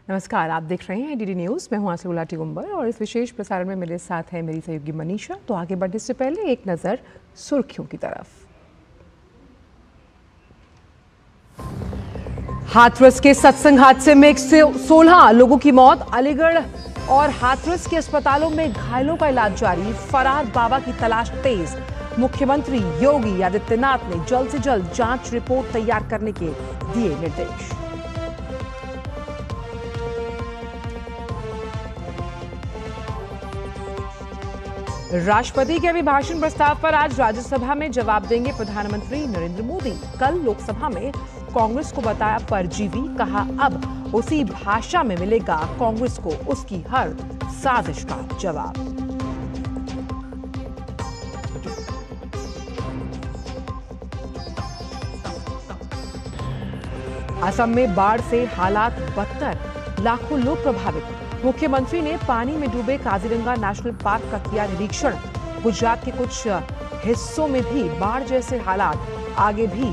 नमस्कार, आप देख रहे हैं डीडी न्यूज़। मैं हूं आसिफ गुलाटी गुंबर और इस विशेष प्रसारण में मेरे साथ है मेरी सहयोगी मनीषा। तो आगे बढ़ने से पहले एक नज़र सुर्खियों की तरफ। हाथरस के सत्संग हादसे में 116 लोगों की मौत। अलीगढ़ और हाथरस के अस्पतालों में घायलों का इलाज जारी। फरार बाबा की तलाश तेज। मुख्यमंत्री योगी आदित्यनाथ ने जल्द से जल्द जांच रिपोर्ट तैयार करने के दिए निर्देश। राष्ट्रपति के अभिभाषण प्रस्ताव पर आज राज्यसभा में जवाब देंगे प्रधानमंत्री नरेंद्र मोदी। कल लोकसभा में कांग्रेस को बताया परजीवी, कहा अब उसी भाषा में मिलेगा कांग्रेस को उसकी हर साजिश का जवाब। असम में बाढ़ से हालात बदतर, लाखों लोग प्रभावित। मुख्यमंत्री ने पानी में डूबे काजीरंगा नेशनल पार्क का किया निरीक्षण। गुजरात के कुछ हिस्सों में भी बाढ़ जैसे हालात, आगे भी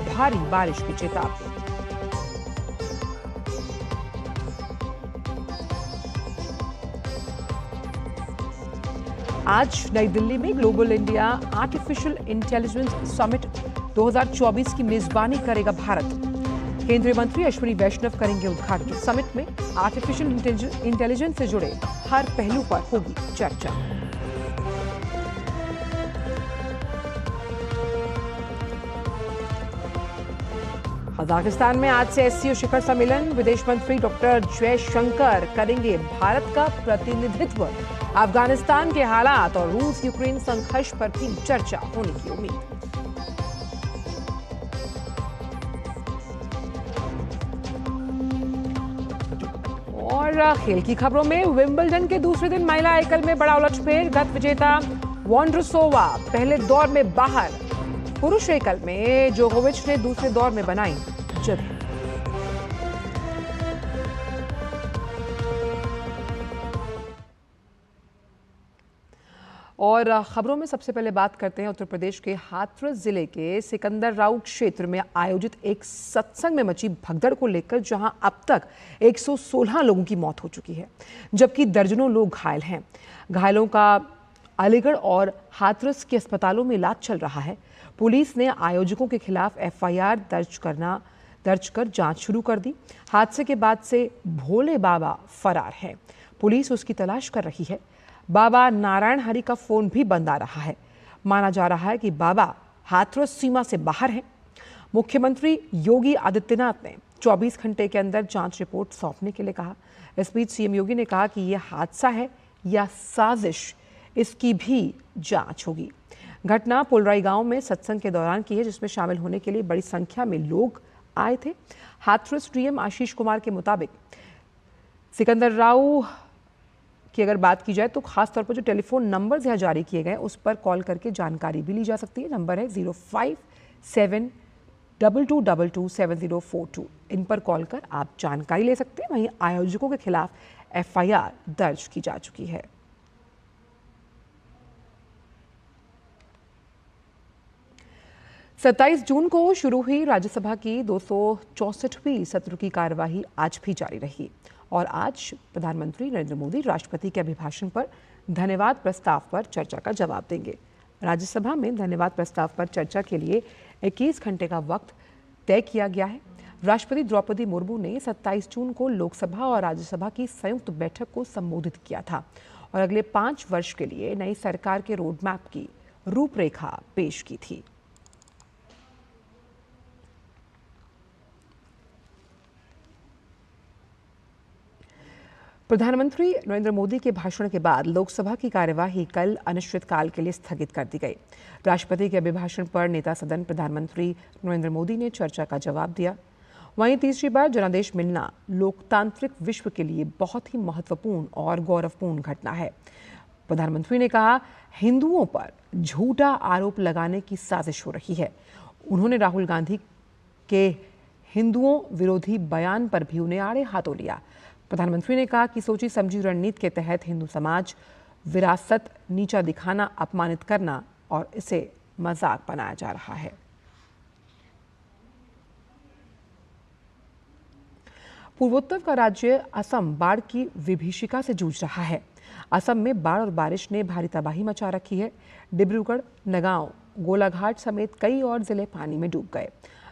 भारी बारिश की चेतावनी। आज नई दिल्ली में global India artificial intelligence summit 2024 की मेजबानी करेगा भारत। केंद्रीय मंत्री अश्विनी वैष्णव करेंगे उद्घाटन। समिट में आर्टिफिशियल इंटेलिजेंस से जुड़े हर पहलू पर होगी चर्चा। कजाकिस्तान में आज से एससीओ शिखर सम्मेलन। विदेश मंत्री डॉक्टर जयशंकर करेंगे भारत का प्रतिनिधित्व। अफगानिस्तान के हालात और रूस यूक्रेन संघर्ष पर भी चर्चा होने की उम्मीद। और खेल की खबरों में विंबलडन के दूसरे दिन महिला एकल में बड़ा उलटफेर। गत विजेता वोंड्रोसोवा पहले दौर में बाहर। पुरुष एकल में जोकोविच ने दूसरे दौर में बनाई जगह। और खबरों में सबसे पहले बात करते हैं उत्तर प्रदेश के हाथरस जिले के सिकंदराऊ क्षेत्र में आयोजित एक सत्संग में मची भगदड़ को लेकर, जहां अब तक 116 लोगों की मौत हो चुकी है, जबकि दर्जनों लोग घायल हैं। घायलों का अलीगढ़ और हाथरस के अस्पतालों में इलाज चल रहा है। पुलिस ने आयोजकों के खिलाफ एफआईआर दर्ज कर जांच शुरू कर दी। हादसे के बाद से भोले बाबा फरार है। पुलिस उसकी तलाश कर रही है। बाबा नारायण हरि का फोन भी बंद आ रहा है। माना जा रहा है कि बाबा हाथरस सीमा से बाहर हैं। मुख्यमंत्री योगी आदित्यनाथ ने 24 घंटे के अंदर जांच रिपोर्ट सौंपने के लिए कहा। इस बीच सीएम योगी ने कहा कि यह हादसा है या साजिश, इसकी भी जांच होगी। घटना पुलराई गांव में सत्संग के दौरान की है, जिसमें शामिल होने के लिए बड़ी संख्या में लोग आए थे। हाथरस डीएम आशीष कुमार के मुताबिक सिकंदराऊ की अगर बात की जाए तो खासतौर पर जो टेलीफोन नंबर यहाँ जारी किए गए उस पर कॉल करके जानकारी भी ली जा सकती है। नंबर है 0572227042। इन पर कॉल कर आप जानकारी ले सकते हैं। वहीं आयोजकों के खिलाफ एफआईआर दर्ज की जा चुकी है। सत्ताईस जून को शुरू हुई राज्यसभा की 264वीं सत्र की कार्यवाही आज भी जारी रही और आज प्रधानमंत्री नरेंद्र मोदी राष्ट्रपति के अभिभाषण पर धन्यवाद प्रस्ताव पर चर्चा का जवाब देंगे। राज्यसभा में धन्यवाद प्रस्ताव पर चर्चा के लिए 21 घंटे का वक्त तय किया गया है। राष्ट्रपति द्रौपदी मुर्मू ने 27 जून को लोकसभा और राज्यसभा की संयुक्त बैठक को संबोधित किया था और अगले 5 वर्ष के लिए नई सरकार के रोडमैप की रूपरेखा पेश की थी। प्रधानमंत्री नरेंद्र मोदी के भाषण के बाद लोकसभा की कार्यवाही कल अनिश्चितकाल के लिए स्थगित कर दी गई। राष्ट्रपति के अभिभाषण पर नेता सदन प्रधानमंत्री नरेंद्र मोदी ने चर्चा का जवाब दिया। वहीं तीसरी बार जनादेश मिलना लोकतांत्रिक विश्व के लिए बहुत ही महत्वपूर्ण और गौरवपूर्ण घटना है। प्रधानमंत्री ने कहा, हिंदुओं पर झूठा आरोप लगाने की साजिश हो रही है। उन्होंने राहुल गांधी के हिंदुओं विरोधी बयान पर भी उन्हें आड़े हाथों लिया। प्रधानमंत्री ने कहा कि सोची समझी रणनीति के तहत हिंदू समाज विरासत नीचा दिखाना, अपमानित करना और इसे मजाक बनाया जा रहा है। पूर्वोत्तर का राज्य असम बाढ़ की विभीषिका से जूझ रहा है। असम में बाढ़ और बारिश ने भारी तबाही मचा रखी है। डिब्रूगढ़, नगांव, गोलाघाट समेत कई और जिले पानी में डूब गए।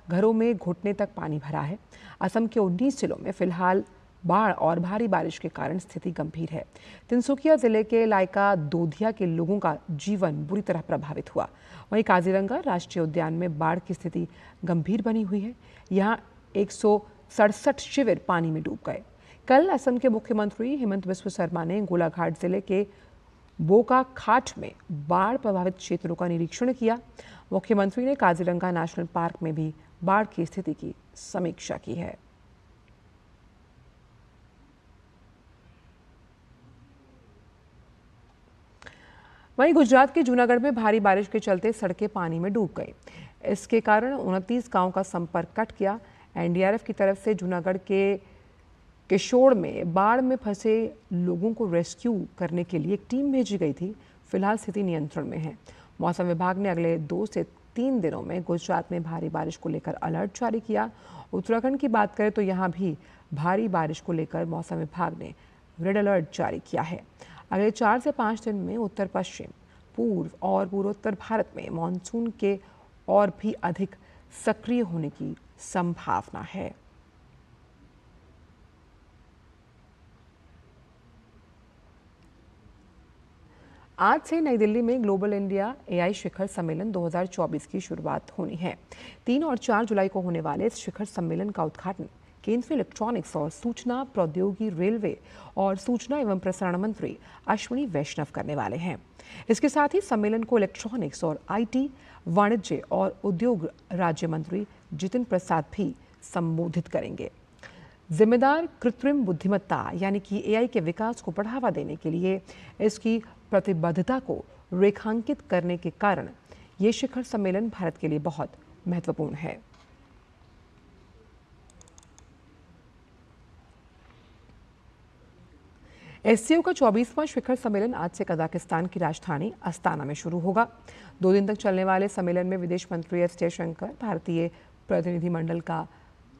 घरों में घुटने तक पानी भरा है। असम के 19 जिलों में फिलहाल बाढ़ और भारी बारिश के कारण स्थिति गंभीर है। तिनसुकिया जिले के लायका दोधिया के लोगों का जीवन बुरी तरह प्रभावित हुआ। वहीं काजीरंगा राष्ट्रीय उद्यान में बाढ़ की स्थिति गंभीर बनी हुई है। यहाँ 167 शिविर पानी में डूब गए। कल असम के मुख्यमंत्री हेमंत बिस्वा शर्मा ने गोलाघाट जिले के बोकाखाट में बाढ़ प्रभावित क्षेत्रों का निरीक्षण किया। मुख्यमंत्री ने काजीरंगा नेशनल पार्क में भी बाढ़ की स्थिति की समीक्षा की है। वहीं गुजरात के जूनागढ़ में भारी बारिश के चलते सड़कें पानी में डूब गई। इसके कारण 29 गांवों का संपर्क कट गया। एनडीआरएफ की तरफ से जूनागढ़ के किशोर में बाढ़ में फंसे लोगों को रेस्क्यू करने के लिए एक टीम भेजी गई थी। फिलहाल स्थिति नियंत्रण में है। मौसम विभाग ने अगले 2 से 3 दिनों में गुजरात में भारी बारिश को लेकर अलर्ट जारी किया। उत्तराखंड की बात करें तो यहाँ भी भारी बारिश को लेकर मौसम विभाग ने रेड अलर्ट जारी किया है। अगले 4 से 5 दिन में उत्तर पश्चिम, पूर्व और पूर्वोत्तर भारत में मानसून के और भी अधिक सक्रिय होने की संभावना है। आज से नई दिल्ली में ग्लोबल इंडिया एआई शिखर सम्मेलन 2024 की शुरुआत होनी है। 3 और 4 जुलाई को होने वाले इस शिखर सम्मेलन का उद्घाटन केंद्रीय इलेक्ट्रॉनिक्स और सूचना प्रौद्योगिकी, रेलवे और सूचना एवं प्रसारण मंत्री अश्विनी वैष्णव करने वाले हैं। इसके साथ ही सम्मेलन को इलेक्ट्रॉनिक्स और आईटी, वाणिज्य और उद्योग राज्य मंत्री जितिन प्रसाद भी संबोधित करेंगे। जिम्मेदार कृत्रिम बुद्धिमत्ता यानी कि एआई के विकास को बढ़ावा देने के लिए इसकी प्रतिबद्धता को रेखांकित करने के कारण ये शिखर सम्मेलन भारत के लिए बहुत महत्वपूर्ण है। एससीओ का 24वां शिखर सम्मेलन आज से कजाकिस्तान की राजधानी अस्ताना में शुरू होगा। 2 दिन तक चलने वाले सम्मेलन में विदेश मंत्री एस जयशंकर भारतीय प्रतिनिधिमंडल का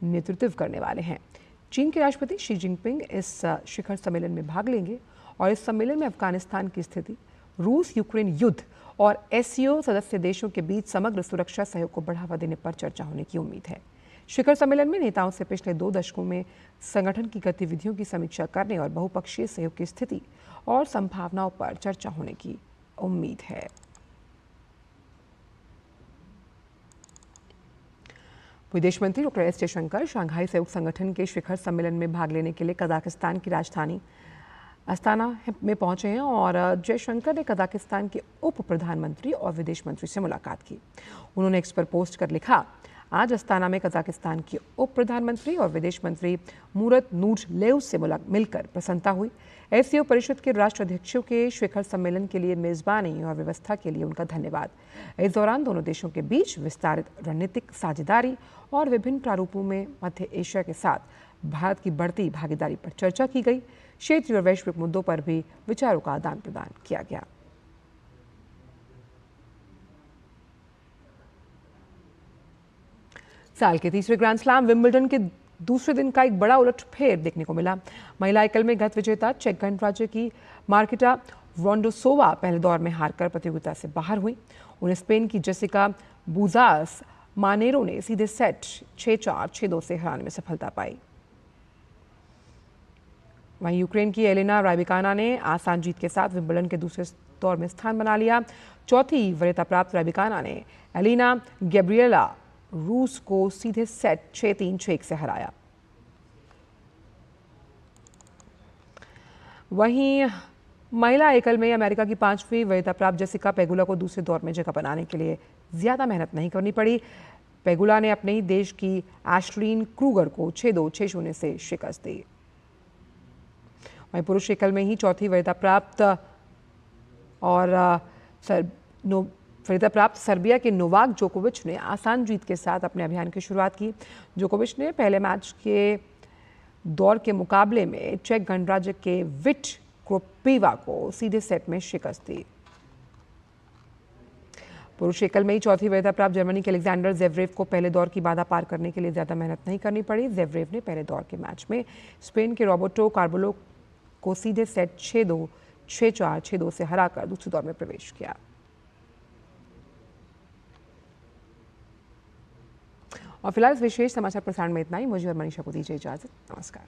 नेतृत्व करने वाले हैं। चीन के राष्ट्रपति शी जिनपिंग इस शिखर सम्मेलन में भाग लेंगे और इस सम्मेलन में अफगानिस्तान की स्थिति, रूस यूक्रेन युद्ध और एससीओ सदस्य देशों के बीच समग्र सुरक्षा सहयोग को बढ़ावा देने पर चर्चा होने की उम्मीद है। शिखर सम्मेलन में नेताओं से पिछले 2 दशकों में संगठन की गतिविधियों की समीक्षा करने और बहुपक्षीय सहयोग की स्थिति और संभावनाओं पर चर्चा होने की उम्मीद है। विदेश मंत्री डॉक्टर एस जयशंकर शंघाई सहयोग संगठन के शिखर सम्मेलन में भाग लेने के लिए कजाकिस्तान की राजधानी अस्ताना में पहुंचे हैं और जयशंकर ने कजाकिस्तान के उप प्रधानमंत्री और विदेश मंत्री से मुलाकात की। उन्होंने एक्स पर पोस्ट कर लिखा, आज अस्ताना में कजाकिस्तान के उप प्रधानमंत्री और विदेश मंत्री मूरत नूरलेव से मिलकर प्रसन्नता हुई। एससीओ परिषद के राष्ट्राध्यक्षों के शिखर सम्मेलन के लिए मेजबानी और व्यवस्था के लिए उनका धन्यवाद। इस दौरान दोनों देशों के बीच विस्तारित रणनीतिक साझेदारी और विभिन्न प्रारूपों में मध्य एशिया के साथ भारत की बढ़ती भागीदारी पर चर्चा की गई। क्षेत्रीय और वैश्विक मुद्दों पर भी विचारों का आदान प्रदान किया गया। साल के तीसरे ग्रैंड स्लैम विंबलडन के दूसरे दिन का एक बड़ा उलटफेर देखने को मिला। महिला एकल में गत विजेता चेक गणराज्य की मार्केटा वोंडरोसोवा पहले दौर में हारकर प्रतियोगिता से बाहर हुई। उन्हें स्पेन की जेसिका बुजास मानेरो ने सीधे सेट 6-4, 6-2 से हराने में सफलता पाई। वहीं यूक्रेन की एलेना राइबिकाना ने आसान जीत के साथ विंबलडन के दूसरे दौर में स्थान बना लिया। चौथी वरीयता प्राप्त राइबिकाना ने एलिना गैब्रिएला रूस को सीधे सेट 6-3, 6-1 से हराया। वहीं महिला एकल में अमेरिका की 5वीं वरीयता प्राप्त जेसिका पेगुला को दूसरे दौर में जगह बनाने के लिए ज्यादा मेहनत नहीं करनी पड़ी। पेगुला ने अपने ही देश की एश्लीन क्रूगर को 6-2, 6-0 से शिकस्त दी। वहीं पुरुष एकल में ही चौथी वरीयता प्राप्त और वरीयता प्राप्त सर्बिया के नोवाक जोकोविच ने आसान जीत के साथ अपने अभियान की शुरुआत की। जोकोविच ने पहले मैच के दौर के मुकाबले में चेक गणराज्य के विट क्रोपीवा को सीधे सेट में शिकस्त दी। पुरुष एकल में ही चौथी वरीयता प्राप्त जर्मनी के अलेक्जेंडर ज़ेवरेव को पहले दौर की बाधा पार करने के लिए ज़्यादा मेहनत नहीं करनी पड़ी। ज़ेवरेव ने पहले दौर के मैच में स्पेन के रॉबर्टो कार्बोलो को सीधे सेट 6-2, 6-4, 6-2 से हराकर दूसरे दौर में प्रवेश किया। और फिलहाल इस विशेष समाचार प्रसारण में इतना ही। मुझे और मनीषा को दीजिए इजाजत। नमस्कार।